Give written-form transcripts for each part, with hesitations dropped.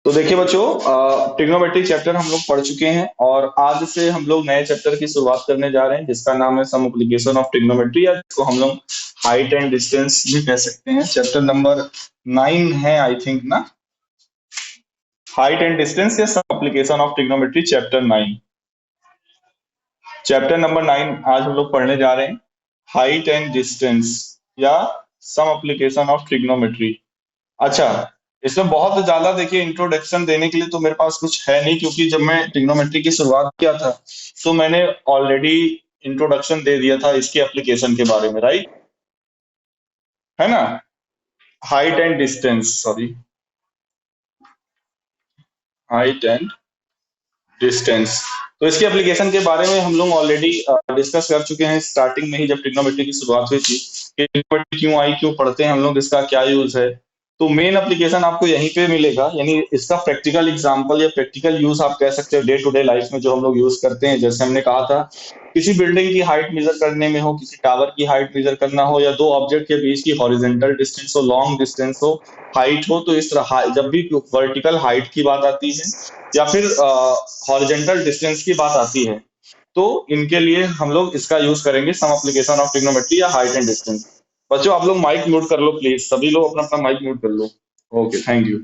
तो देखिए बच्चों, ट्रिग्नोमेट्री चैप्टर हम लोग पढ़ चुके हैं और आज से हम लोग नए चैप्टर की शुरुआत करने जा रहे हैं जिसका नाम है सम एप्लीकेशन ऑफ ट्रिग्नोमेट्री, या जिसको हम लोग हाइट एंड डिस्टेंस भी कह सकते हैं। चैप्टर नंबर 9 है आई थिंक ना। हाइट एंड डिस्टेंस या some application of trigonometry chapter 9। Chapter number 9 आज हम लोग पढ़ने जा रहे हैं, हाइट एंड डिस्टेंस या सम एप्लीकेशन ऑफ ट्रिग्नोमेट्री। अच्छा, इसमें बहुत ज्यादा देखिए इंट्रोडक्शन देने के लिए तो मेरे पास कुछ है नहीं, क्योंकि जब मैं ट्रिग्नोमेट्री की शुरुआत किया था तो मैंने ऑलरेडी इंट्रोडक्शन दे दिया था इसके एप्लीकेशन के बारे में, राइट? है ना। Height and distance, sorry, height and distance. तो इसके एप्लीकेशन के बारे में हम लोग ऑलरेडी डिस्कस कर चुके हैं स्टार्टिंग में ही, जब ट्रिग्नोमेट्री की शुरुआत हुई थी कि ट्रिग्नोमेट्री क्यों आई, क्यों पढ़ते हैं हम लोग, इसका क्या यूज है। तो मेन एप्लीकेशन आपको यहीं पे मिलेगा, यानी इसका प्रैक्टिकल एग्जांपल या प्रैक्टिकल यूज आप कह सकते हो डे टू डे लाइफ में जो हम लोग यूज करते हैं। जैसे हमने कहा था, किसी बिल्डिंग की हाइट मेजर करने में हो, किसी टावर की हाइट मेजर करना हो, या दो ऑब्जेक्ट के बीच की हॉरिजेंटल डिस्टेंस हो, लॉन्ग डिस्टेंस हो, हाइट हो, तो इस तरह जब भी वर्टिकल हाइट की बात आती है या फिर हॉरिजेंटल डिस्टेंस की बात आती है, तो इनके लिए हम लोग इसका यूज करेंगे सम एप्लीकेशन ऑफ ट्रिग्नोमेट्री या हाइट एंड डिस्टेंस। बच्चों आप लोग माइक म्यूट कर लो प्लीज, सभी लोग अपना अपना माइक म्यूट कर लो। Okay, thank you.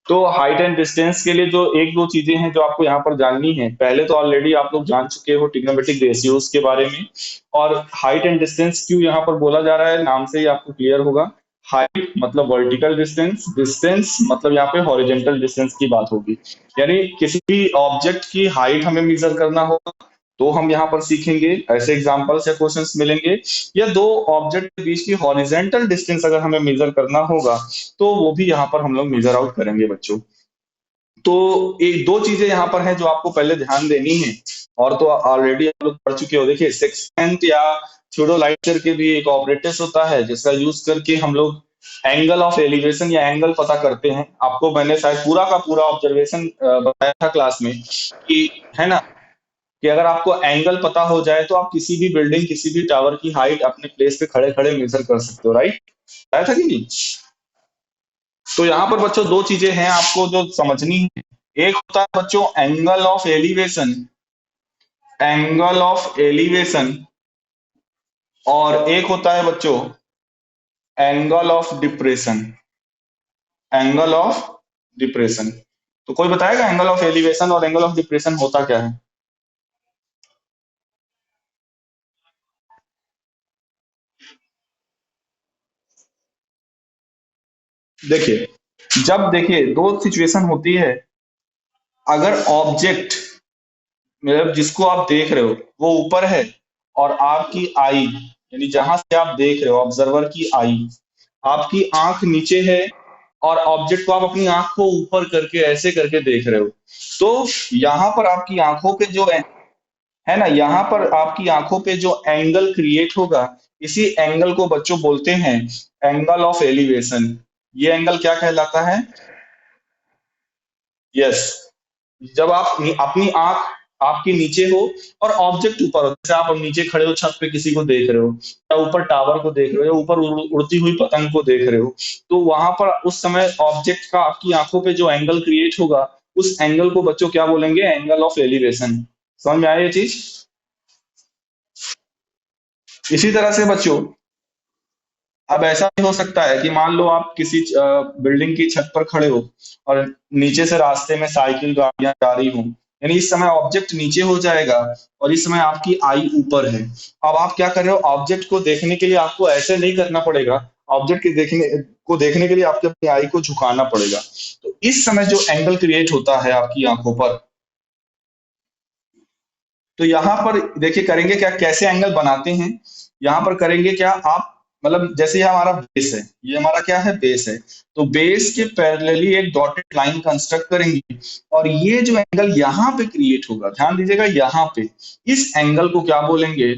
तो हाइट एंड डिस्टेंस के लिए जो एक दो चीजें हैं जो आपको यहाँ पर जाननी है, पहले तो ऑलरेडी आप लोग जान चुके हो ट्रिग्नोमेट्रिक रेशियोज के बारे में। और हाइट एंड डिस्टेंस क्यों यहाँ पर बोला जा रहा है, नाम से ही आपको क्लियर होगा। हाइट मतलब वर्टिकल डिस्टेंस, डिस्टेंस मतलब यहाँ पे हॉरिजेंटल डिस्टेंस की बात होगी। यानी किसी भी ऑब्जेक्ट की हाइट हमें मेजर करना होगा तो हम यहाँ पर सीखेंगे, ऐसे एग्जांपल्स या क्वेश्चंस मिलेंगे। या दो ऑब्जेक्ट के बीच की हॉरिजेंटल डिस्टेंस अगर हमें मेजर करना होगा तो वो भी यहाँ पर हम लोग मेजर आउट करेंगे बच्चों। तो एक दो चीजें यहाँ पर हैं जो आपको पहले ध्यान देनी है, और तो ऑलरेडी आप लोग पढ़ चुके हो। देखिए, सेक्सटेंट या थियोडोलाइटर के भी एक ऑपरेटर्स होता है जिसका यूज करके हम लोग एंगल ऑफ एलिवेशन या एंगल पता करते हैं। आपको मैंने शायद पूरा का पूरा ऑब्जर्वेशन बताया था क्लास में कि, है ना, कि अगर आपको एंगल पता हो जाए तो आप किसी भी बिल्डिंग, किसी भी टावर की हाइट अपने प्लेस पे खड़े खड़े मेजर कर सकते हो, राइट? आया था कि नहीं? तो यहाँ पर बच्चों दो चीजें हैं आपको जो समझनी है। एक होता है बच्चों angle of elevation, angle of elevation, और एक होता है बच्चों angle of depression, angle of depression. तो कोई बताएगा एंगल ऑफ एलिवेशन और एंगल ऑफ डिप्रेशन होता क्या है? देखिए, जब देखिए दो सिचुएशन होती है। अगर ऑब्जेक्ट, मतलब जिसको आप देख रहे हो, वो ऊपर है और आपकी आई, यानी जहां से आप देख रहे हो ऑब्जर्वर की आई, आपकी आंख नीचे है और ऑब्जेक्ट को आप अपनी आंख को ऊपर करके ऐसे करके देख रहे हो, तो यहाँ पर आपकी आंखों पे जो है ना, यहाँ पर आपकी आंखों पे जो एंगल क्रिएट होगा, इसी एंगल को बच्चों बोलते हैं एंगल ऑफ एलिवेशन। ये एंगल क्या कहलाता है? यस। जब आप अपनी आंख आपके नीचे हो और ऑब्जेक्ट ऊपर हो, जैसे आप अब नीचे खड़े हो छत पे किसी को देख रहे हो, या ऊपर टावर को देख रहे हो, या ऊपर उड़ती हुई पतंग को देख रहे हो, तो वहां पर उस समय ऑब्जेक्ट का आपकी आंखों पे जो एंगल क्रिएट होगा, उस एंगल को बच्चों क्या बोलेंगे? Angle of elevation. समझ में आया ये चीज? इसी तरह से बच्चों, अब ऐसा भी हो सकता है कि मान लो आप किसी बिल्डिंग की छत पर खड़े हो और नीचे से रास्ते में साइकिल गाड़ियां जा रही हो, यानी इस समय ऑब्जेक्ट नीचे हो जाएगा और इस समय आपकी आई ऊपर है। अब आप क्या कर रहे हो? ऑब्जेक्ट को देखने के लिए आपको ऐसे नहीं करना पड़ेगा, ऑब्जेक्ट के देखने के लिए आपको अपनी आई को झुकाना पड़ेगा। तो इस समय जो एंगल क्रिएट होता है आपकी आंखों पर, तो यहाँ पर देखिए करेंगे क्या, कैसे एंगल बनाते हैं। यहाँ पर करेंगे क्या आप, मतलब जैसे ये हमारा बेस है, ये हमारा क्या है? बेस है। तो बेस के पैरेलली एक डॉटेड लाइन कंस्ट्रक्ट करेंगे, और ये जो एंगल यहाँ पे क्रिएट होगा, ध्यान दीजिएगा यहाँ पे, इस एंगल को क्या बोलेंगे?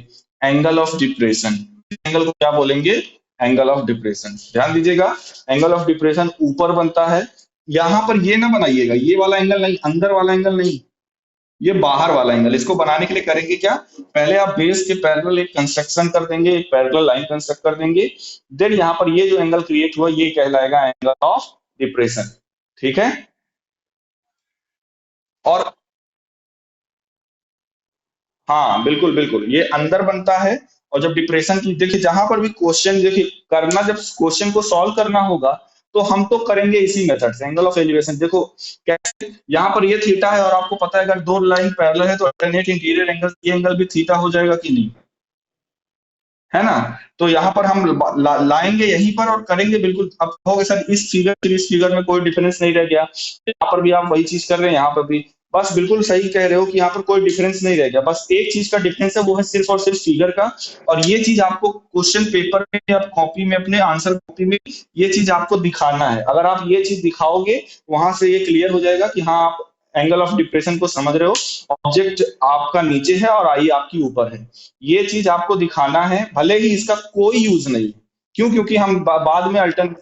Angle of depression. एंगल को क्या बोलेंगे? Angle of depression. ध्यान दीजिएगा, एंगल ऑफ डिप्रेशन ऊपर बनता है। यहाँ पर ये ना बनाइएगा, ये वाला एंगल नहीं, अंदर वाला एंगल नहीं, ये बाहर वाला एंगल। इसको बनाने के लिए करेंगे क्या, पहले आप बेस के पैरेलल एक कंस्ट्रक्शन कर देंगे, एक पैरेलल लाइन कंस्ट्रक्ट कर देंगे। देन यहाँ पर ये जो एंगल क्रिएट हुआ ये कहलाएगा एंगल ऑफ डिप्रेशन। ठीक है? और हाँ बिल्कुल बिल्कुल, ये अंदर बनता है। और जब डिप्रेशन की देखिए, जहां पर भी क्वेश्चन देखिए करना, जब क्वेश्चन को सॉल्व करना होगा तो हम तो करेंगे इसी मेथड से, एंगल ऑफ एलिवेशन। देखो कैसे, यहाँ पर ये थीटा है और आपको पता है अगर दो लाइन पैरेलल है तो अल्टरनेट इंटीरियर एंगल, ये एंगल भी थीटा हो जाएगा कि नहीं, है ना। तो यहाँ पर हम लाएंगे यहीं पर और करेंगे बिल्कुल। अब कहोगे सर इस फिगर से इस फिगर में कोई डिफरेंस नहीं रह गया, यहाँ पर भी आप वही चीज कर रहे हैं, यहाँ पर भी बस बिल्कुल सही कह रहे हो कि यहाँ पर कोई डिफरेंस नहीं रह गया, बस एक चीज का डिफरेंस है, वो है सिर्फ और सिर्फ फिगर का। और ये चीज आपको क्वेश्चन पेपर में या कॉपी में, अपने आंसर कॉपी में ये चीज आपको दिखाना है। अगर आप ये चीज दिखाओगे वहां से ये क्लियर हो जाएगा कि हाँ आप एंगल ऑफ डिप्रेशन को समझ रहे हो, ऑब्जेक्ट आपका नीचे है और आई आपकी ऊपर है। ये चीज आपको दिखाना है, भले ही इसका कोई यूज नहीं है। क्यों? क्योंकि हम बाद में अल्टरन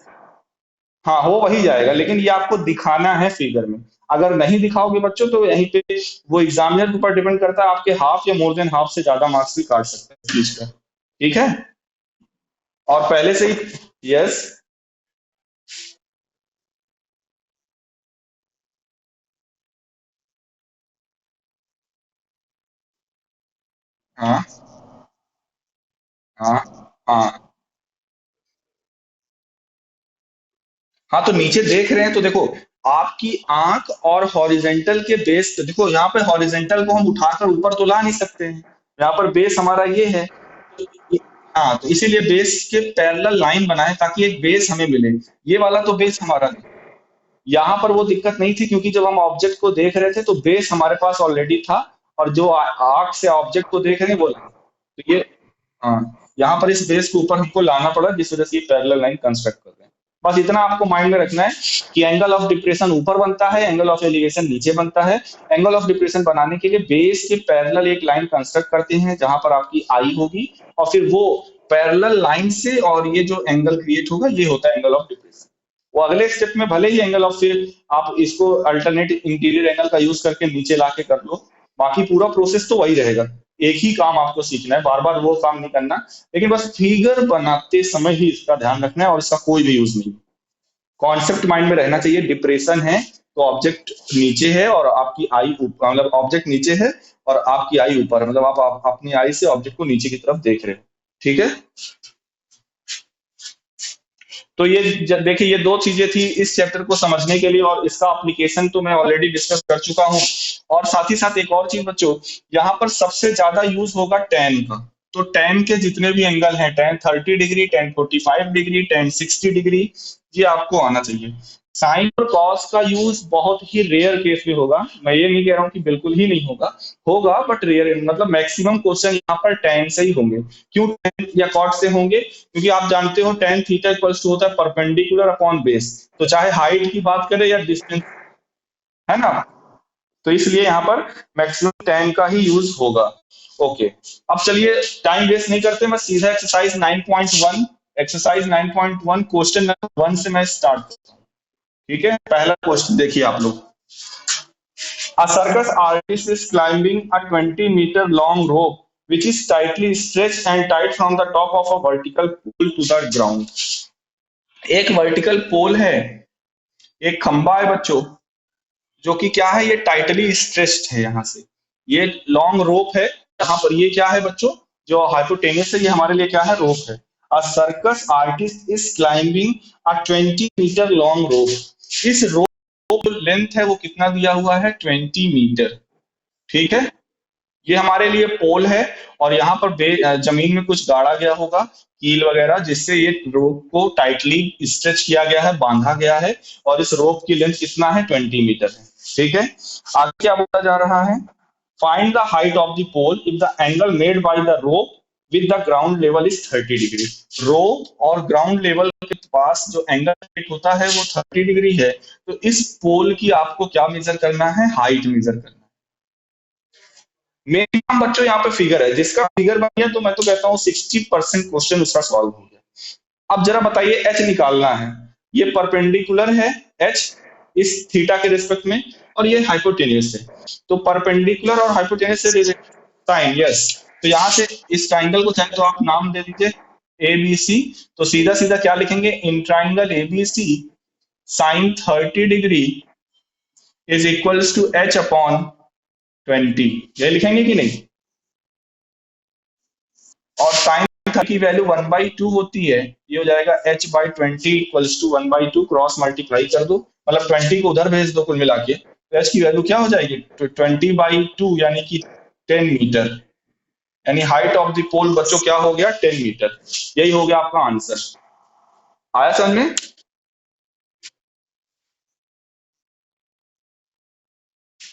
हाँ हो वही जाएगा, लेकिन ये आपको दिखाना है फिगर में। अगर नहीं दिखाओगे बच्चों तो यहीं पे वो एग्जामिनर के ऊपर डिपेंड करता है, आपके हाफ या मोर देन हाफ से ज्यादा मार्क्स भी काट सकते हैं इस चीज का। ठीक है। और पहले से ही यस। हाँ हाँ हाँ हाँ, तो नीचे देख रहे हैं तो देखो, आपकी आंख और हॉरिजेंटल के बेस पे देखो, यहाँ पे हॉरिजेंटल को हम उठाकर ऊपर तो ला नहीं सकते हैं, यहाँ पर बेस हमारा ये है। हाँ, तो इसीलिए बेस के पैरेलल लाइन बनाए ताकि एक बेस हमें मिले। ये वाला तो बेस हमारा नहीं। यहाँ पर वो दिक्कत नहीं थी क्योंकि जब हम ऑब्जेक्ट को देख रहे थे तो बेस हमारे पास ऑलरेडी था, और जो आर्क से ऑब्जेक्ट को देख रहे हैं वो, तो ये हाँ, यहाँ पर इस बेस के ऊपर हमको लाना पड़ा, जिस वजह से ये पैरेलल लाइन कंस्ट्रक्ट कर रहे हैं। बस इतना आपको माइंड में रखना है कि एंगल ऑफ डिप्रेशन ऊपर बनता है, एंगल ऑफ एलिवेशन नीचे बनता है। एंगल ऑफ डिप्रेशन बनाने के लिए बेस के पैरेलल एक लाइन कंस्ट्रक्ट करते हैं जहां पर आपकी आई होगी, और फिर वो पैरेलल लाइन से और ये जो एंगल क्रिएट होगा ये होता है एंगल ऑफ डिप्रेशन। वो अगले स्टेप में भले ही एंगल ऑफ, फिर आप इसको अल्टरनेट इंटीरियर एंगल का यूज करके नीचे लाके कर लो, बाकी पूरा प्रोसेस तो वही रहेगा। एक ही काम आपको सीखना है, बार बार वो काम नहीं करना, लेकिन बस फिगर बनाते समय ही इसका ध्यान रखना है और इसका कोई भी यूज नहीं। कॉन्सेप्ट माइंड में रहना चाहिए, डिप्रेशन है तो ऑब्जेक्ट नीचे है और आपकी आई ऊपर, मतलब ऑब्जेक्ट नीचे है और आपकी आई ऊपर है, मतलब आप अपनी आई से ऑब्जेक्ट को नीचे की तरफ देख रहे हो। ठीक है। तो ये देखिए, ये दो चीजें थी इस चैप्टर को समझने के लिए, और इसका एप्लीकेशन तो मैं ऑलरेडी डिस्कस कर चुका हूँ। और साथ ही साथ एक और चीज बच्चों, यहाँ पर सबसे ज्यादा यूज होगा टेन का। तो टेन के जितने भी एंगल हैं, ten 30 degree, ten 45 degree, ten 60 degree, ये आपको आना चाहिए। साइन और कॉस का यूज बहुत ही रेयर केस में होगा, मैं ये नहीं कह रहा हूँ कि बिल्कुल ही नहीं होगा, होगा बट रेयर, मतलब मैक्सिमम क्वेश्चन यहाँ पर टेन से ही होंगे। क्यों टेन या कॉट से होंगे? क्योंकि आप जानते हो टेन थीटा इक्वल्स टू होता है परपेंडिकुलर अपॉन बेस, तो चाहे हाइट की बात करें या डिस्टेंस, है ना। तो इसलिए यहाँ पर मैक्सिमम टेन का ही यूज होगा। ओके। अब चलिए टाइम वेस्ट नहीं करते, मैं सीधा एक्सरसाइज 9.1, एक्सरसाइज 9.1 क्वेश्चन नंबर 1 से मैं स्टार्ट करता हूँ। ठीक है, पहला क्वेश्चन देखिए आप लोग। A circus artist is climbing a 20-meter long rope which is tightly stretched and tied from the top of a vertical pole to the ground. एक वर्टिकल पोल है, एक खंबा है बच्चों, जो कि क्या है, ये टाइटली स्ट्रेच्ड है यहाँ से। ये लॉन्ग रोप है, यहाँ पर ये क्या है बच्चों, जो हाइपोटेनस है, ये हमारे लिए क्या है, रोप है। A circus artist is climbing a 20 metre long rope. इस रोप लेंथ है वो कितना दिया हुआ है, 20 मीटर। ठीक है। ये हमारे लिए पोल है, और यहाँ पर जमीन में कुछ गाड़ा गया होगा, कील वगैरह, जिससे ये रोप को टाइटली स्ट्रेच किया गया है, बांधा गया है। और इस रोप की लेंथ कितना है, 20 मीटर है। ठीक है। आगे क्या बोला जा रहा है, find the height of the pole if the angle made by the rope with the ground level is 30 degree. Rope और ग्राउंड लेवल के पास जो एंगल मेट होता है वो 30 डिग्री है, तो इस पोल की आपको क्या मेजर करना है, हाइट मेजर करना है। मेरे नाम बच्चों यहाँ पे फिगर है, जिसका फिगर बन गया तो मैं तो कहता हूँ 60% क्वेश्चन उसका सॉल्व हो गया। अब जरा बताइए एच निकालना है, ये परपेंडिकुलर है एच इस थीटा के रिस्पेक्ट में, और ये हाइपोटेन्यूस है। तो परपेंडिकुलर और हाइपोटेन्यूस से साइन, यस। तो यहाँ से इस ट्राइंगल को चाहे तो आप नाम दे दीजिए ए बी सी। तो सीधा सीधा क्या लिखेंगे, in triangle A B C sine 30 degree is equals to H upon 20, ये लिखेंगे कि नहीं? और साइन थीटा की वैल्यू 1/2 होती है, ये हो जाएगा h/20 equals to 1/2, cross multiply कर दो, मतलब 20 को उधर भेज दो कुल मिला के, तो h की वैल्यू क्या हो जाएगी? 20/2 यानी कि 10 मीटर, यानी हाइट ऑफ द पोल बच्चों क्या हो गया? 10 मीटर। यही हो गया आपका आंसर। आया समझ में?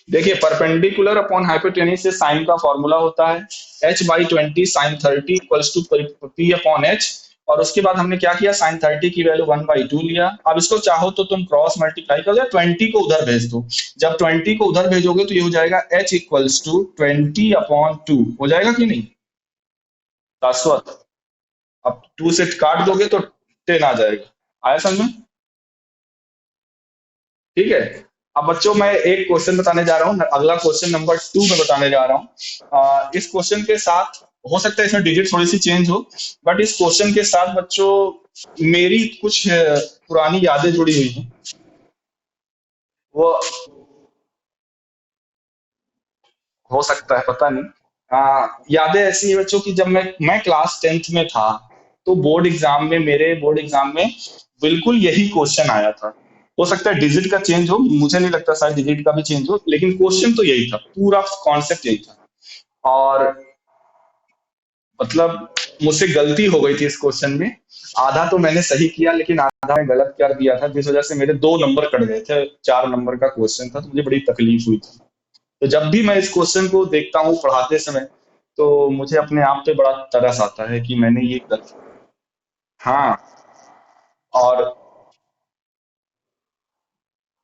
देखिए, परपेंडिकुलर अपॉन हाइपोटेन्यूज से साइन का फॉर्मूला होता है h/20 sine 30 equals to p upon h। और उसके बाद हमने क्या किया? साइन 30 की वैल्यू 1/2 लिया। अब इसको चाहो तो तुम क्रॉस मल्टीप्लाई कर दो, 20 को उधर भेज दो। जब 20 को उधर भेजोगे तो ये हो जाएगा h इक्वल्स टू 20/2, हो जाएगा कि नहीं? शाश्वत। अब 2 से काट दोगे तो 10 आ जाएगा। आया समझ में? ठीक है। अब बच्चों मैं एक क्वेश्चन बताने जा रहा हूँ, अगला क्वेश्चन नंबर 2 में बताने जा रहा हूँ। इस क्वेश्चन के साथ हो सकता है इसमें डिजिट थोड़ी सी चेंज हो, बट इस क्वेश्चन के साथ बच्चों मेरी कुछ पुरानी यादें जुड़ी हुई हैं। वो हो सकता है, पता नहीं। यादें ऐसी है बच्चों की, जब मैं क्लास 10th में था, तो बोर्ड एग्जाम में, मेरे बोर्ड एग्जाम में बिल्कुल यही क्वेश्चन आया था। हो सकता है डिजिट का चेंज हो, मुझे नहीं लगता शायद डिजिट का भी चेंज हो, लेकिन क्वेश्चन तो यही था, पूरा कॉन्सेप्ट यही था। और मतलब मुझसे गलती हो गई थी इस क्वेश्चन में। आधा तो मैंने सही किया, लेकिन आधा मैं गलत कर दिया था, जिस वजह से मेरे 2 नंबर कट गए थे। 4 नंबर का क्वेश्चन था, तो मुझे बड़ी तकलीफ हुई थी। तो जब भी मैं इस क्वेश्चन को देखता हूँ पढ़ाते समय, तो मुझे अपने आप पे बड़ा तरस आता है कि मैंने ये गलती। हाँ। और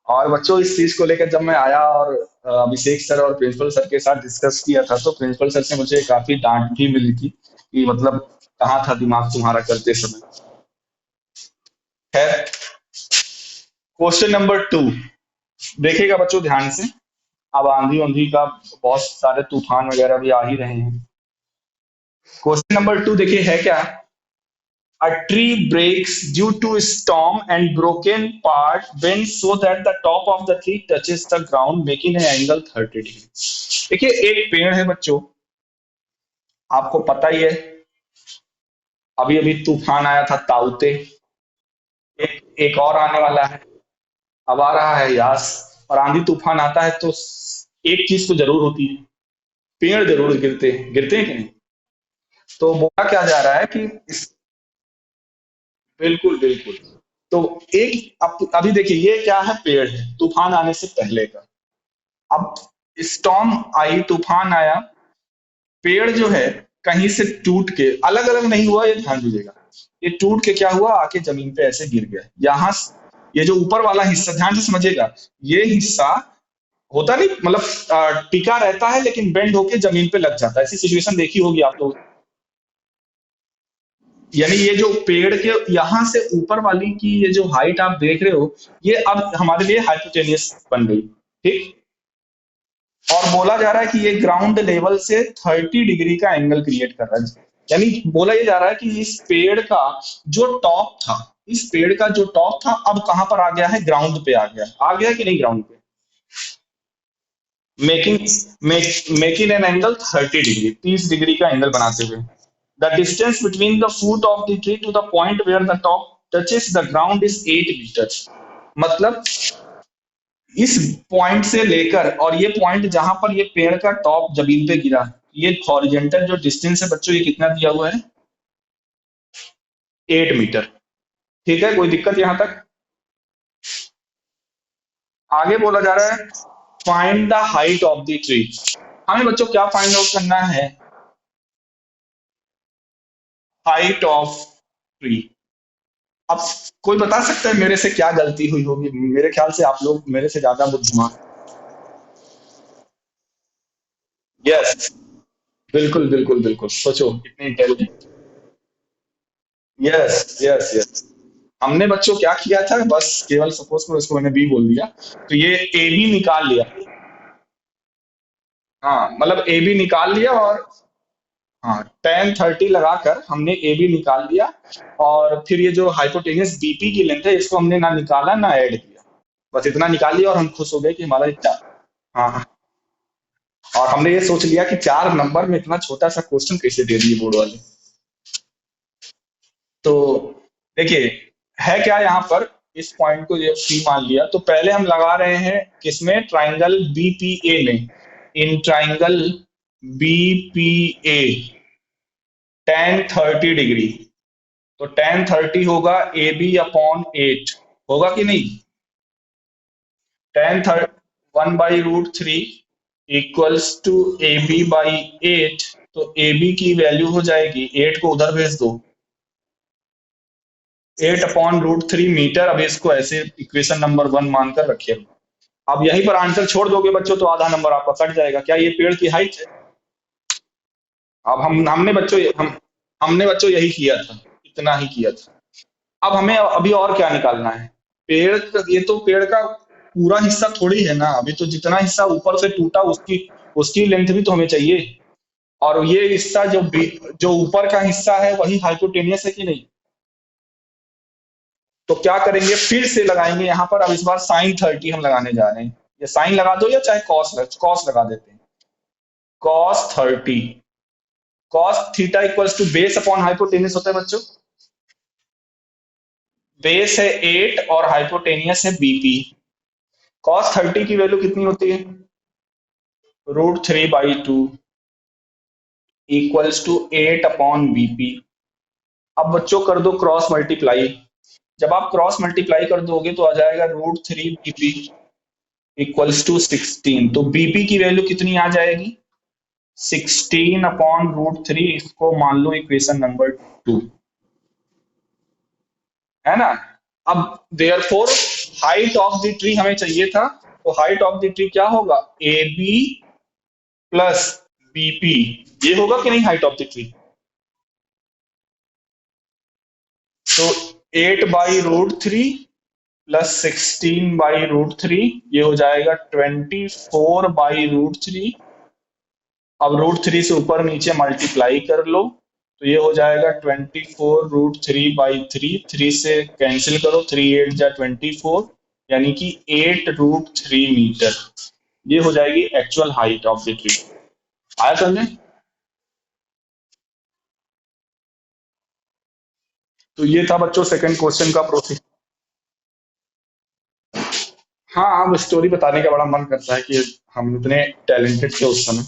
बच्चों इस चीज को लेकर जब मैं आया और अभिषेक सर और प्रिंसिपल सर के साथ डिस्कस किया था, तो प्रिंसिपल सर से मुझे काफी डांट भी मिली थी कि मतलब कहाँ था दिमाग तुम्हारा करते समय। खैर, क्वेश्चन नंबर 2 देखिएगा बच्चों ध्यान से। अब आंधी उंधी का बहुत सारे तूफान वगैरह भी आ ही रहे हैं। क्वेश्चन नंबर 2 देखिए है क्या? A tree breaks due to a storm and broken part bends so that the top of the tree touches the ground, making an angle 30 degree। देखिए, एक पेड़ है बच्चों, आपको पता ही है, अभी अभी तूफान आया था ताउते। एक और आने वाला है, अब आ रहा है यास। और आंधी तूफान आता है तो एक चीज तो जरूर होती है, पेड़ जरूर गिरते हैं कि नहीं? तो बोला क्या जा रहा है कि इस, बिल्कुल बिल्कुल। तो एक अभी देखिए, ये क्या है? पेड़ है, तूफान आने से पहले का। अब स्टॉर्म आई, तूफान आया, पेड़ जो है कहीं से टूट के अलग अलग नहीं हुआ, ये ध्यान दीजिएगा। ये टूट के क्या हुआ? आके जमीन पे ऐसे गिर गया। यहाँ ये जो ऊपर वाला हिस्सा ध्यान से समझिएगा, ये हिस्सा होता नहीं, मतलब टिका रहता है लेकिन बेंड होके जमीन पे लग जाता है। ऐसी सिचुएशन देखी होगी आप लोग। यानी ये जो पेड़ के यहाँ से ऊपर वाली की ये जो हाइट आप देख रहे हो, ये अब हमारे लिए हाइपोटेनियस बन गई। ठीक। और बोला जा रहा है कि ये ग्राउंड लेवल से 30 डिग्री का एंगल क्रिएट कर रहा है। यानी बोला ये जा रहा है कि इस पेड़ का जो टॉप था, इस पेड़ का जो टॉप था, अब कहां पर आ गया है? ग्राउंड पे आ गया कि नहीं ग्राउंड पे? Making making an angle 30 degree, 30 degree का एंगल बनाते हुए। The distance between the foot of the tree to the point where the top touches the ground is 8 metre. मतलब इस पॉइंट से लेकर और ये पॉइंट जहां पर ये पेड़ का टॉप जमीन पे गिरा, ये हॉरिजेंटल जो डिस्टेंस है बच्चों, ये कितना दिया हुआ है? 8 मीटर। ठीक है, कोई दिक्कत यहां तक? आगे बोला जा रहा है find the height of the tree. हमें बच्चों क्या फाइंड आउट करना है? Height of tree. अब कोई बता सकता है मेरे से क्या गलती हुई होगी? मेरे ख्याल से आप लोग मेरे से ज्यादा बुद्धिमान। यस, बिल्कुल बिल्कुल बिल्कुल, सोचो कितने इंटेलिजेंट। Yes yes yes. हमने बच्चों क्या किया था? बस केवल सपोज करो इसको मैंने बी बोल दिया, तो ये ए बी निकाल लिया। हाँ, मतलब ए बी निकाल लिया, और हाँ, टेन 30 लगाकर हमने ए बी निकाल लिया। और फिर ये जो हाइपोटेनियस बीपी की लेंथ है, इसको हमने ना निकाला ना ऐड किया। बस इतना निकाल लिया और हम खुश हो गए कि हमारा इतना। हाँ हाँ। और हमने ये सोच लिया कि 4 नंबर में इतना छोटा सा क्वेश्चन कैसे दे दिए बोर्ड वाले। तो देखिए, है क्या यहाँ पर, इस पॉइंट को ये सी मान लिया, तो पहले हम लगा रहे हैं किसमें, ट्राइंगल बीपीए में। इन ट्राइंगल बीपीए टेन 30 डिग्री, तो टेन 30 होगा ए बी अपॉन 8, होगा कि नहीं। Tan 1/√3 equals to A B by 8, तो ए बी की वैल्यू हो जाएगी, 8 को उधर भेज दो, 8/√3 मीटर। अब इसको ऐसे इक्वेशन नंबर 1 मानकर रखिए। अब यहीं पर आंसर छोड़ दोगे बच्चों तो आधा नंबर आपका कट जाएगा। क्या ये पेड़ की हाइट है। अब हमने बच्चों यही किया था, इतना ही किया था। अब हमें अभी और क्या निकालना है। ये तो पेड़ का पूरा हिस्सा थोड़ी है ना, अभी तो जितना हिस्सा ऊपर से टूटा उसकी उसकी लेंथ भी तो हमें चाहिए। और ये हिस्सा जो ऊपर का हिस्सा है वही हाइपोटेनियस है कि नहीं। तो क्या करेंगे, फिर से लगाएंगे यहाँ पर। अब इस बार साइन 30 हम लगाने जा रहे हैं। ये साइन लगा दो या चाहे कॉस लगा देते हैं। cos 30, cos theta equals to base upon hypotenuse होता है बच्चों। बेस है 8 और हाइपोटेनियस है बीपी। cos 30 की वैल्यू कितनी होती है, √3/2 इक्वल्स टू 8/बीपी। अब बच्चों कर दो क्रॉस मल्टीप्लाई। जब आप क्रॉस मल्टीप्लाई कर दोगे तो आ जाएगा √3 बीपी इक्वल्स टू 16। तो बीपी की वैल्यू कितनी आ जाएगी, 16/√3। इसको मान लो इक्वेशन नंबर 2, है ना। अब therefore height of the tree हमें चाहिए था, तो हाइट ऑफ द ट्री क्या होगा, ए बी प्लस बीपी। ये होगा कि नहीं हाइट ऑफ द ट्री। तो 8/√3 प्लस 16/√3, ये हो जाएगा 24/√3। अब √3 से ऊपर नीचे मल्टीप्लाई कर लो, तो ये हो जाएगा 24√3/3। 3 से कैंसिल करो, 3 8 जा 24, यानी कि 8√3 मीटर। ये हो जाएगी actual height of the tree. आया समझे। तो ये था बच्चों सेकंड क्वेश्चन का प्रोसेस। हाँ, अब स्टोरी बताने का बड़ा मन करता है कि हम इतने टैलेंटेड थे उस समय।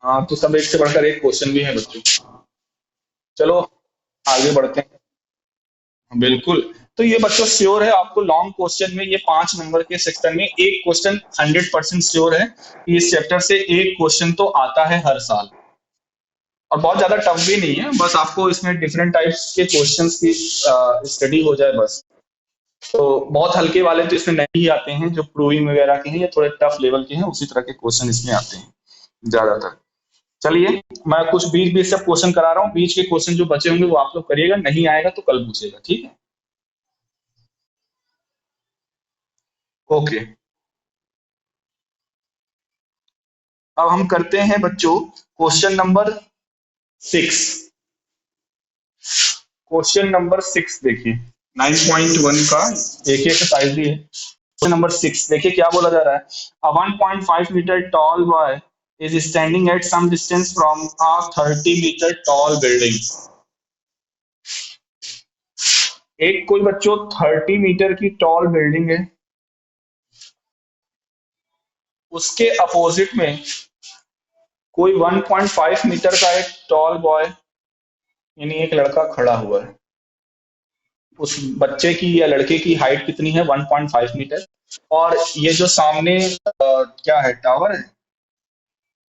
हाँ, तो सब एक से बढ़कर एक क्वेश्चन भी है बच्चों। चलो आगे बढ़ते हैं। बिल्कुल। तो ये बच्चों श्योर है आपको लॉन्ग क्वेश्चन में, ये 5 नंबर के सेक्शन में एक क्वेश्चन 100% श्योर है कि इस चैप्टर से एक क्वेश्चन तो आता है हर साल। और बहुत ज्यादा टफ भी नहीं है, बस आपको इसमें डिफरेंट टाइप्स के क्वेश्चंस की स्टडी हो जाए बस। तो बहुत हल्के वाले तो इसमें नहीं आते हैं, जो प्रूविंग वगैरह के हैं ये थोड़े टफ लेवल के हैं, उसी तरह के क्वेश्चन इसमें आते हैं ज्यादातर। चलिए, मैं कुछ बीच बीच से क्वेश्चन करा रहा हूँ, बीच के क्वेश्चन जो बचे होंगे वो आप लोग करिएगा, नहीं आएगा तो कल पूछेगा, ठीक है। ओके। अब हम करते हैं बच्चों क्वेश्चन नंबर 6। क्वेश्चन नंबर 6 देखिए, 9.1 का एक एक्सरसाइज भी है। क्वेश्चन नंबर 6 देखिए क्या बोला जा रहा है। A 1.5 metre tall boy is standing at some distance from a 30 metre tall building. एक कोई बच्चों 30 मीटर की टॉल बिल्डिंग है, उसके अपोजिट में कोई 1.5 मीटर का एक टॉल बॉय यानी एक लड़का खड़ा हुआ है। उस बच्चे की या लड़के की हाइट कितनी है, 1.5 मीटर। और ये जो सामने क्या है, टावर है,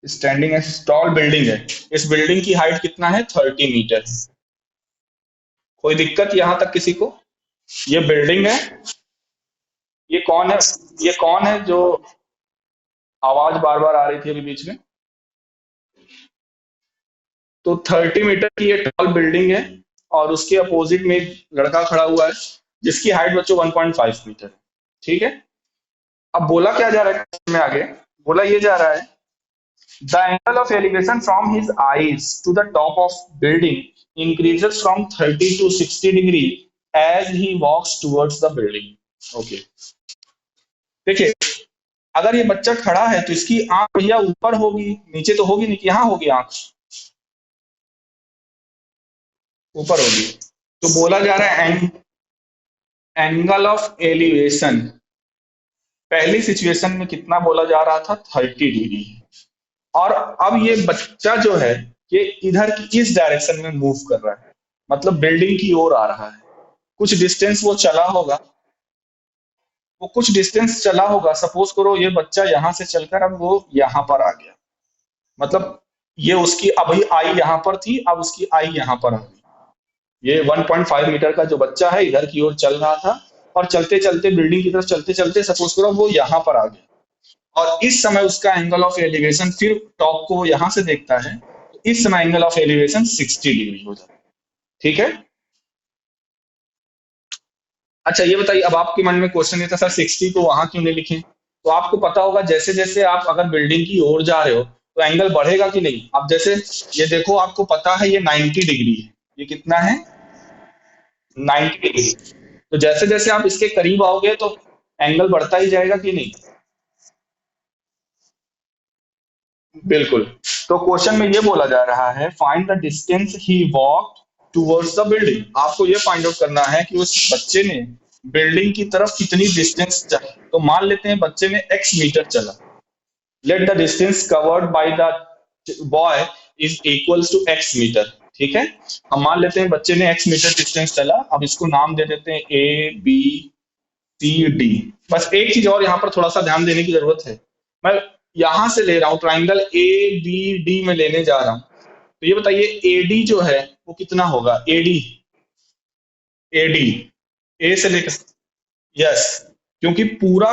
स्टैंडिंग है, टॉल बिल्डिंग है। इस बिल्डिंग की हाइट कितना है, 30 मीटर। कोई दिक्कत यहां तक किसी को। ये बिल्डिंग है, ये कौन है, ये कौन है जो आवाज बार बार आ रही थी अभी बीच में। तो 30 मीटर की ये टॉल बिल्डिंग है और उसके अपोजिट में एक लड़का खड़ा हुआ है जिसकी हाइट बच्चों 1.5 मीटर है, ठीक है। अब बोला क्या जा रहा है question में आगे, बोला ये जा रहा है the angle of elevation from his eyes to the top of building increases from 30 to 60 degree as he walks towards the building. Okay. देखिए, अगर ये बच्चा खड़ा है तो इसकी आंख भैया ऊपर होगी, नीचे तो होगी नहीं कि यहाँ होगी आंख, ऊपर होगी। तो बोला जा रहा है एंगल ऑफ एलिवेशन पहली सिचुएशन में कितना बोला जा रहा था, 30 डिग्री। और अब ये बच्चा जो है ये इधर की इस डायरेक्शन में मूव कर रहा है, मतलब बिल्डिंग की ओर आ रहा है। कुछ डिस्टेंस वो चला होगा, वो कुछ डिस्टेंस चला होगा, सपोज करो ये बच्चा यहाँ से चलकर अब वो यहाँ पर आ गया, मतलब ये उसकी अभी आई यहाँ पर थी, अब उसकी आई यहाँ पर आ गई। ये 1.5 मीटर का जो बच्चा है इधर की ओर चल रहा था, और चलते चलते बिल्डिंग की तरफ चलते चलते सपोज करो वो यहाँ पर आ गया, और इस समय उसका एंगल ऑफ एलिवेशन, फिर टॉप को वो यहाँ से देखता है, तो इस समय एंगल ऑफ एलिवेशन 60 डिग्री हो जाता है। ठीक है। अच्छा ये बताइए, अब आपके मन में क्वेश्चन ये था सर 60 को वहां क्यों नहीं लिखे, तो आपको पता होगा जैसे जैसे आप अगर बिल्डिंग की ओर जा रहे हो तो एंगल बढ़ेगा कि नहीं। अब जैसे ये देखो, आपको पता है ये 90 डिग्री है, ये कितना है, 90 डिग्री। तो जैसे जैसे आप इसके करीब आओगे तो एंगल बढ़ता ही जाएगा कि नहीं। बिल्कुल। तो क्वेश्चन में ये बोला जा रहा है find the distance he walk towards the building. आपको ये फाइंड आउट करना है कि उस बच्चे ने बिल्डिंग की तरफ कितनी डिस्टेंस चला। तो मान लेते हैं बच्चे ने x मीटर चला, let the distance covered by the boy is equals to x metre. ठीक है, हम मान लेते हैं बच्चे ने x मीटर डिस्टेंस चला। अब इसको नाम दे देते हैं ABCD। बस एक चीज और यहाँ पर थोड़ा सा ध्यान देने की जरूरत है, मैं यहां से ले रहा हूं ट्राइंगल ABD में लेने जा रहा हूं, तो ये बताइए AD जो है वो कितना होगा, AD, AD ए से लेकर, यस, क्योंकि पूरा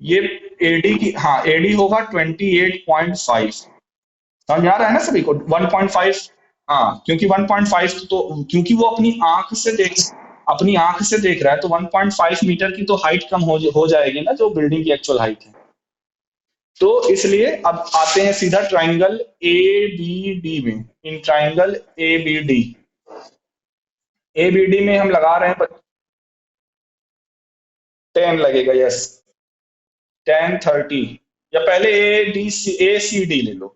ये AD की, हाँ AD होगा 28.5। समझ आ रहा है ना सभी को, 1.5। हाँ, क्योंकि 1.5 तो क्योंकि वो अपनी आंख से देख रहा है, तो 1.5 मीटर की तो हाइट कम हो जाएगी ना, जो बिल्डिंग की एक्चुअल हाइट है। तो इसलिए अब आते हैं सीधा ट्राइंगल ABD में। इन ट्राइंगल ABD, ABD में हम लगा रहे हैं 10 लगेगा, यस, 10 30। या पहले ACD ले लो,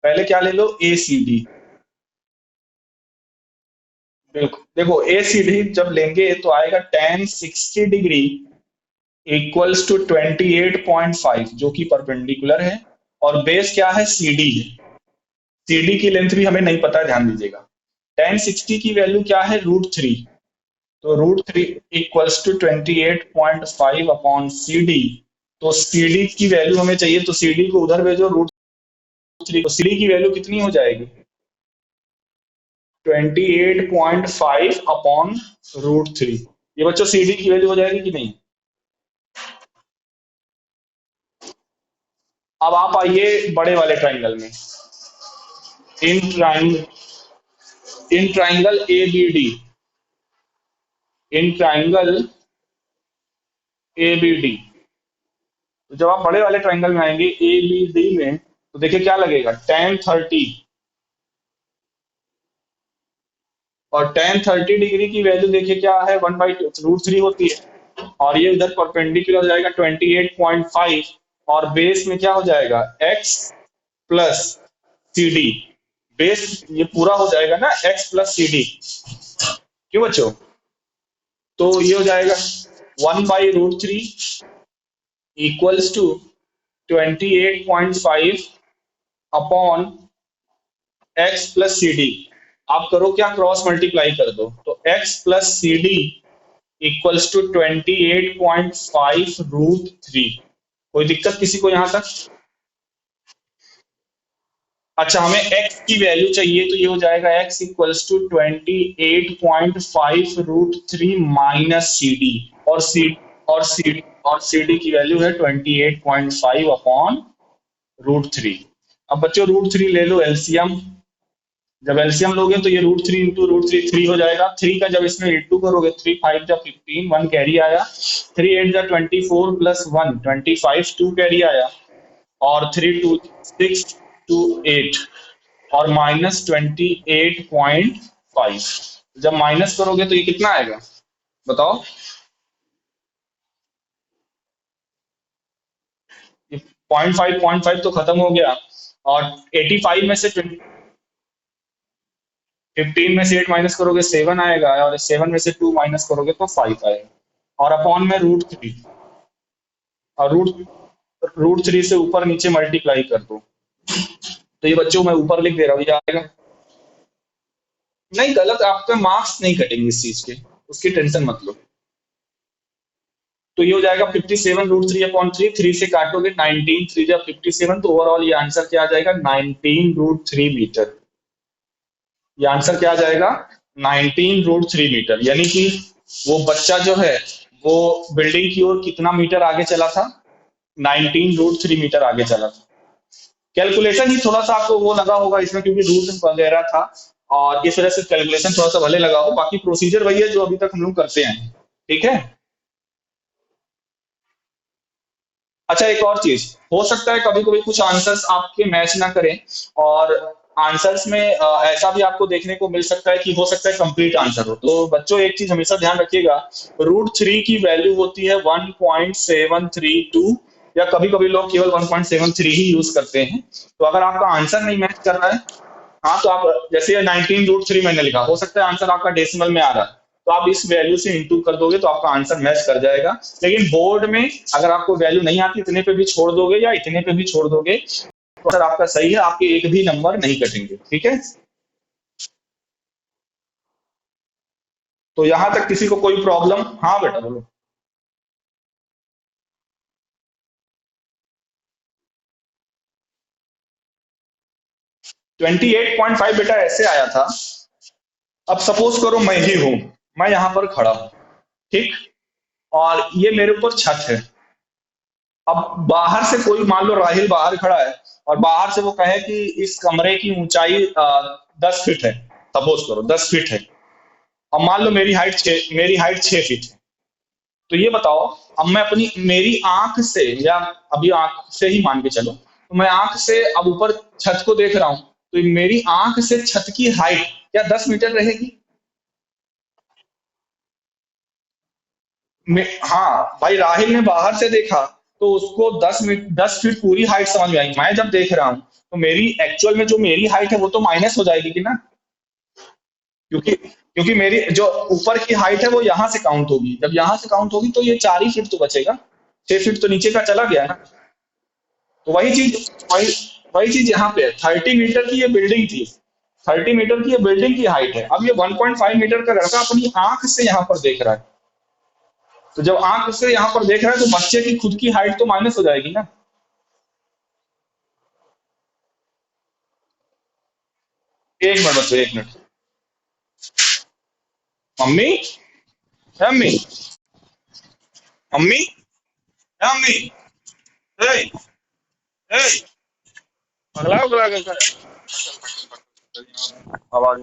पहले क्या ले लो, ACD। बिल्कुल, देखो ACD जब लेंगे तो आएगा 10 60 डिग्री इक्वल्स टू 28.5, जो कि परपेंडिकुलर है, और बेस क्या है, CD है। CD की लेंथ भी हमें नहीं पता है, ध्यान दीजिएगा। 10 60 की वैल्यू क्या है, √3। तो √3 इक्वल्स टू 28.5 अपॉन CD। तो CD की वैल्यू हमें चाहिए, तो CD को उधर भेजो √3, तो CD की वैल्यू कितनी हो जाएगी, 28.5 अपॉन √3। ये बच्चों CD की वैल्यू हो जाएगी कि नहीं। अब आप आइए बड़े वाले ट्राइंगल में। In triangle in triangle ABD, in triangle ABD, तो जब आप बड़े वाले ट्राइंगल में आएंगे ABD में, तो देखिए क्या लगेगा, 10 30। और 10 30 डिग्री की वैल्यू देखिए क्या है, 1/√3 होती है, और ये उधर परपेंडिकुलर हो जाएगा 28.5, और बेस में क्या हो जाएगा, x प्लस CD। बेस ये पूरा हो जाएगा ना, x प्लस CD। क्यों बच्चों, तो ये हो जाएगा 1/√3 equals to 28.5 upon x plus CD। आप करो क्या, क्रॉस मल्टीप्लाई कर दो, तो x plus CD equals to 28.5 √3। कोई दिक्कत किसी को यहां तक। अच्छा, हमें x की वैल्यू चाहिए, तो ये हो जाएगा x equals to 28.5 √3 minus CD। और सी और CD की वैल्यू है 28.5 अपॉन √3। अब बच्चों √3 ले लो एलसीएम, जब एलसीएम लोगे तो ये √3 इंटू √3 3 हो जाएगा। 3 का जब इसमें इंटू करोगे, 3 5 जा 15, 1 कैरी आया। 3 8 जा 24 प्लस 1 25, 2 कैरी आया। और 3 2 6 2 8 और -28.5। जब माइनस करोगे तो ये कितना आएगा बताओ। .5 तो खत्म हो गया। और 85 में से 15 में से 8 माइनस करोगे 7 आएगा, और 7 में से 2 माइनस करोगे तो 5 आएगा। और अपॉन में √3, और √3 से ऊपर नीचे मल्टीप्लाई कर दो। तो ये बच्चों मैं ऊपर लिख दे रहा हूँ, ये आएगा। नहीं गलत, आपका मार्क्स नहीं कटेंगे इस चीज के, उसकी टेंशन मत लो। तो ये हो जाएगा 57 √3 अपॉन 3, 3 से काटोगे 19, 3 जा 57, तो ओवरऑल ये आंसर क्या आ जाएगा 19 √3 मीटर। ये आंसर क्या आ जाएगा 19 √3 मीटर। यानी कि वो बच्चा जो है वो बिल्डिंग की ओर कितना मीटर आगे चला था, 19 √3 मीटर आगे चला था। कैलकुलेशन ही थोड़ा सा आपको वो लगा होगा इसमें, क्योंकि रूट वगैरह था और इस वजह से कैलकुलेशन थोड़ा सा भले लगा हो, बाकी प्रोसीजर वही है जो अभी तक हम लोग करते हैं। ठीक है। अच्छा एक और चीज, हो सकता है कभी कभी कुछ आंसर्स आपके मैच ना करें, और आंसर्स में ऐसा भी आपको देखने को मिल सकता है कि हो सकता है कंप्लीट आंसर हो। तो बच्चों एक चीज हमेशा ध्यान रखिएगा, √3 की वैल्यू होती है 1.732, या कभी कभी लोग केवल 1.73 ही यूज करते हैं। तो अगर आपका आंसर नहीं मैच कर रहा है, हाँ तो आप जैसे 19 √3 मैंने लिखा, हो सकता है आंसर आपका डेसिमल में आ रहा है, तो आप इस वैल्यू से इंटू कर दोगे तो आपका आंसर मैच कर जाएगा। लेकिन बोर्ड में अगर आपको वैल्यू नहीं आती, इतने पे भी छोड़ दोगे या इतने पे भी छोड़ दोगे तो सर आपका सही है, आपके एक भी नंबर नहीं कटेंगे। ठीक है। तो यहां तक किसी को कोई प्रॉब्लम? हाँ बेटा बोलो। 28.5 बेटा ऐसे आया था। अब सपोज करो मैं ही हूं, मैं यहां पर खड़ा हूं, ठीक, और ये मेरे ऊपर छत है। अब बाहर से कोई, मान लो राहिल बाहर खड़ा है, और बाहर से वो कहे कि इस कमरे की ऊंचाई 10 फीट है, सपोज करो 10 फीट है। अब मान लो मेरी हाइट 6 फीट है। तो ये बताओ, अब मैं अपनी मेरी आंख से, या अभी आंख से ही मान के चलो, तो मैं आंख से अब ऊपर छत को देख रहा हूं, तो मेरी आंख से छत की हाइट क्या 10 मीटर रहेगी? हाँ भाई, राहिल ने बाहर से देखा तो उसको 10 फीट पूरी हाइट समझ में आई। मैं जब देख रहा हूँ तो मेरी एक्चुअल में जो मेरी हाइट है वो तो माइनस हो जाएगी कि ना, क्योंकि क्योंकि मेरी जो ऊपर की हाइट है वो यहाँ से काउंट होगी। जब यहाँ से काउंट होगी तो ये 4 ही फीट तो बचेगा, 6 फीट तो नीचे का चला गया ना। तो वही वही चीज यहाँ पे है। 30 मीटर की ये बिल्डिंग थी, 30 मीटर की ये बिल्डिंग की हाइट है। अब ये 1.5 मीटर का लड़का अपनी आंख से यहाँ पर देख रहा है, तो जब आंख से यहाँ पर देख रहा है तो बच्चे की खुद की हाइट तो माइनस हो जाएगी ना। एक मिनट बच्चों, एक मिनट। मम्मी, है मम्मी, मम्मी, है मम्मी, ए, ए, अगला अगला अगला आवाज।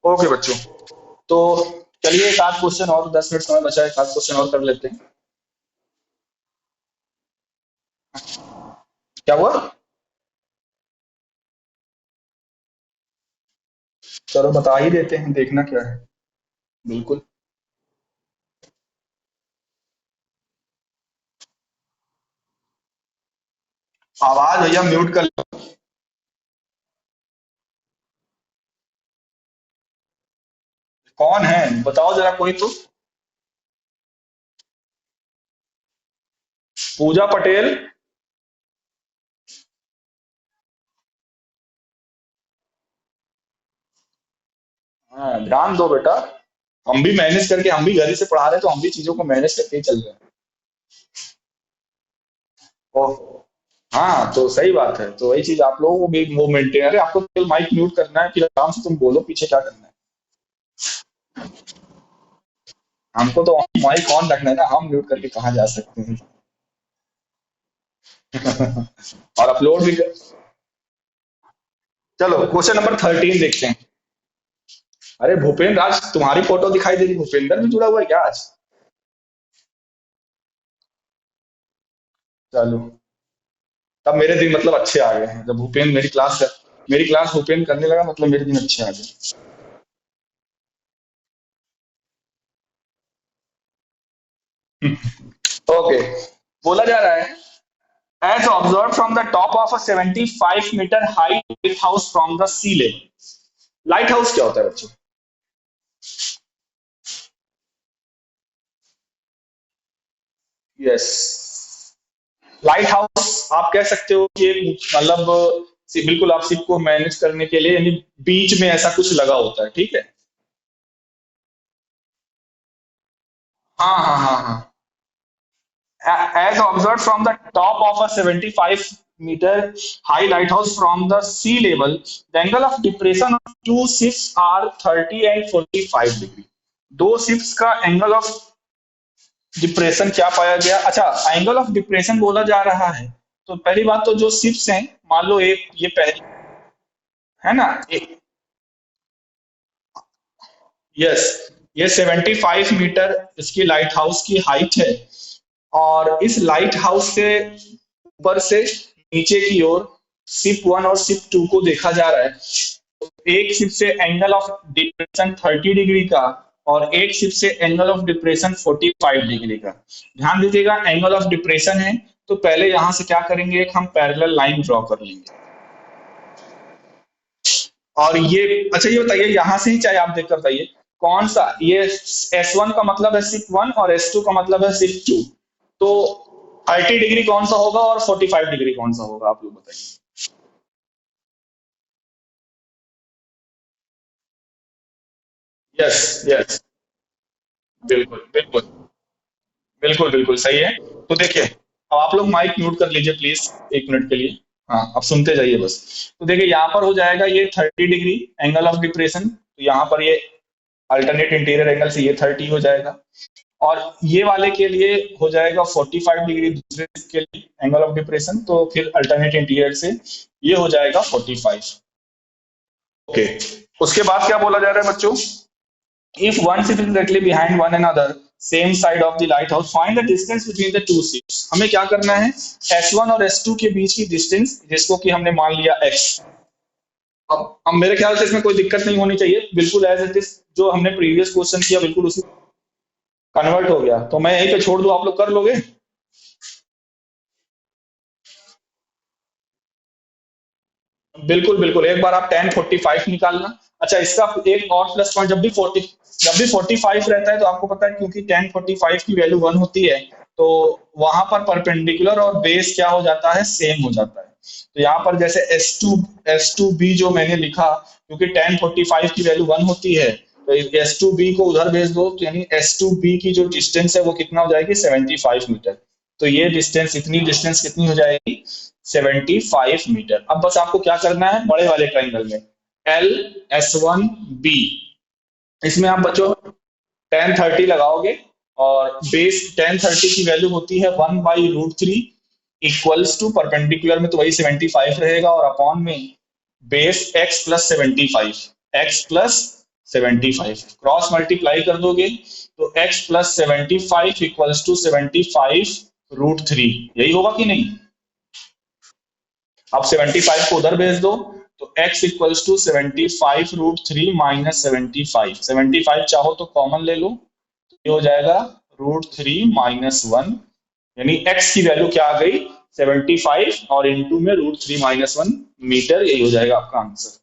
ओके बच्चों, तो चलिए एक आध क्वेश्चन और, 10 मिनट समय बचा है, एक आध क्वेश्चन और कर लेते हैं। क्या हुआ? चलो बता ही देते हैं, देखना क्या है। बिल्कुल। आवाज भैया म्यूट कर। कौन है बताओ जरा कोई तो। पूजा पटेल। हाँ ध्यान दो बेटा, हम भी मैनेज करके, हम भी घर ही से पढ़ा रहे हैं, तो हम भी चीजों को मैनेज करके ही चल रहे हैं। ओह, हाँ तो सही बात है, तो वही चीज आप लोगों को भी वो मेंटेन, अरे आपको केवल माइक म्यूट करना है, फिर आराम से तुम बोलो पीछे क्या करना है। हमको तो माइक ऑन रखना है ना, हम म्यूट करके कहाँ जा सकते हैं। और अपलोड भी चलो क्वेश्चन नंबर 13 देखते हैं। अरे भूपेंद्र, आज तुम्हारी फोटो दिखाई दे रही, भूपेंद्र भी जुड़ा हुआ है क्या आज? चलो, तब मेरे दिन मतलब अच्छे आ गए हैं, जब भूपेंद्र मेरी क्लास भूपेंद्र करने लगा, मतलब मेरे दिन अच्छे आ गए। ओके, बोला जा रहा है as observed from the top of a 75-meter high lighthouse from the sea level। Light house क्या होता है बच्चों? यस, लाइट हाउस आप कह सकते हो कि मतलब बिल्कुल आप शिप को मैनेज करने के लिए, यानी बीच में ऐसा कुछ लगा होता है, ठीक है। हाँ हाँ हाँ हाँ, as observed from the top of a 75-meter high lighthouse from the sea level, the angle of depression of two ships are 30 and 45 degree. दो शिप्स का एंगल ऑफ डिप्रेशन क्या पाया गया? अच्छा, एंगल ऑफ डिप्रेशन बोला जा रहा है, तो पहली बात तो जो शिप्स हैं, मान लो एक ये पहली है ना, यस, ये 75 मीटर इसकी लाइट हाउस की हाइट है। और इस लाइट हाउस से ऊपर से नीचे की ओर शिप वन और शिप टू को देखा जा रहा है। एक शिप से एंगल ऑफ डिप्रेशन 30 डिग्री का, और एक शिप से एंगल ऑफ डिप्रेशन 45 डिग्री का। ध्यान दीजिएगा, एंगल ऑफ डिप्रेशन है, तो पहले यहां से क्या करेंगे, एक हम पैरेलल लाइन ड्रॉ कर लेंगे। और ये, अच्छा ये बताइए, यहां से ही चाहे आप देखकर बताइए कौन सा, ये S1 का मतलब है शिप वन और S2 का मतलब है शिप टू, तो 30 डिग्री कौन सा होगा और 45 डिग्री कौन सा होगा, आप लोग बताइए। यस यस, बिल्कुल बिल्कुल, बिल्कुल बिल्कुल सही है। तो देखिए, अब आप लोग माइक म्यूट कर लीजिए प्लीज, 1 मिनट के लिए। हाँ, अब सुनते जाइए बस। तो देखिए यहाँ पर हो जाएगा ये 30 डिग्री एंगल ऑफ डिप्रेशन, तो यहाँ पर ये अल्टरनेट इंटीरियर एंगल से ये 30 हो जाएगा। और ये वाले के लिए हो जाएगा 45 डिग्री, दूसरे के लिए एंगल ऑफ डिप्रेशन, तो फिर अल्टरनेट इंटीरियर से ये हो जाएगा 45। ओके, उसके बाद क्या बोला जा रहा है बच्चों? If one ship is directly behind one another, same side of the lighthouse, find the distance between the two ships। हमें क्या करना है? S1 और S2 के बीच की डिस्टेंस, जिसको कि हमने मान लिया x। अब मेरे ख्याल से इसमें कोई दिक्कत नहीं होनी चाहिए, बिल्कुल एज इट इज जो हमने प्रीवियस क्वेश्चन किया बिल्कुल उसी कन्वर्ट हो गया, तो मैं यहीं पे छोड़ दूं, आप लोग कर लोगे? बिल्कुल बिल्कुल, एक बार आप 1045 निकालना। अच्छा, इसका एक और प्लस पॉइंट, जब भी 45 रहता है, तो आपको पता है क्योंकि 1045 की वैल्यू 1 होती है, तो वहां पर परपेंडिकुलर और बेस क्या हो जाता है, सेम हो जाता है। तो यहाँ पर जैसे S2B जो मैंने लिखा, क्योंकि 1045 की वैल्यू 1 होती है, तो S2B को उधर भेज दो, तो यानी S2B की जो डिस्टेंस है वो कितना हो जाएगी, 75 मीटर। तो ये डिस्टेंस, इतनी डिस्टेंस कितनी हो जाएगी, 75 मीटर। अब बस आपको क्या करना है, बड़े वाले ट्राइंगल में LS1B, इसमें आप बच्चों 1030 लगाओगे, और बेस 1030 की वैल्यू होती है 1/√3, इक्वल्स टू परपेंडिकुलर में तो वही 75 रहेगा, और अपॉन में बेस x+75 क्रॉस मल्टीप्लाई कर दोगे, तो x+75 इक्वल्स टू 75√3, यही होगा कि नहीं? आप 75 को उधर भेज दो, तो x इक्वल्स टू 75√3 माइनस 75 चाहो तो कॉमन ले लो, तो ये हो जाएगा √3 माइनस 1, यानी x की वैल्यू क्या आ गई, 75, और इंटू में √3 माइनस 1 मीटर, यही हो जाएगा आपका आंसर।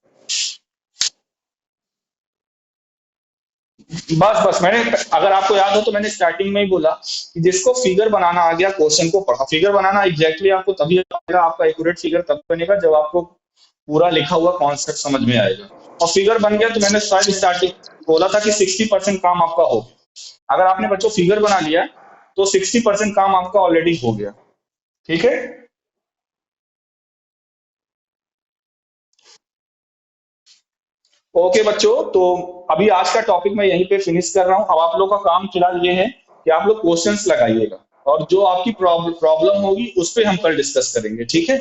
बस बस, मैंने, अगर आपको याद हो तो मैंने स्टार्टिंग में ही बोला कि जिसको फिगर बनाना आ गया, क्वेश्चन को पढ़ा, फिगर बनाना एग्जैक्टली आपको तभी आएगा, आपका एक्यूरेट फिगर तब बनेगा जब आपको पूरा लिखा हुआ कॉन्सेप्ट समझ में आएगा। और फिगर बन गया, तो मैंने शायद स्टार्टिंग बोला था कि 60% काम आपका हो गया। अगर आपने बच्चों फिगर बना लिया, तो 60% काम आपका ऑलरेडी हो गया। ठीक है, ओके बच्चों, तो अभी आज का टॉपिक मैं यहीं पे फिनिश कर रहा हूँ। अब आप लोग का काम फिलहाल ये है कि आप लोग क्वेश्चंस लगाइएगा और जो आपकी प्रॉब्लम होगी उस पे हम कल डिस्कस करेंगे, ठीक है।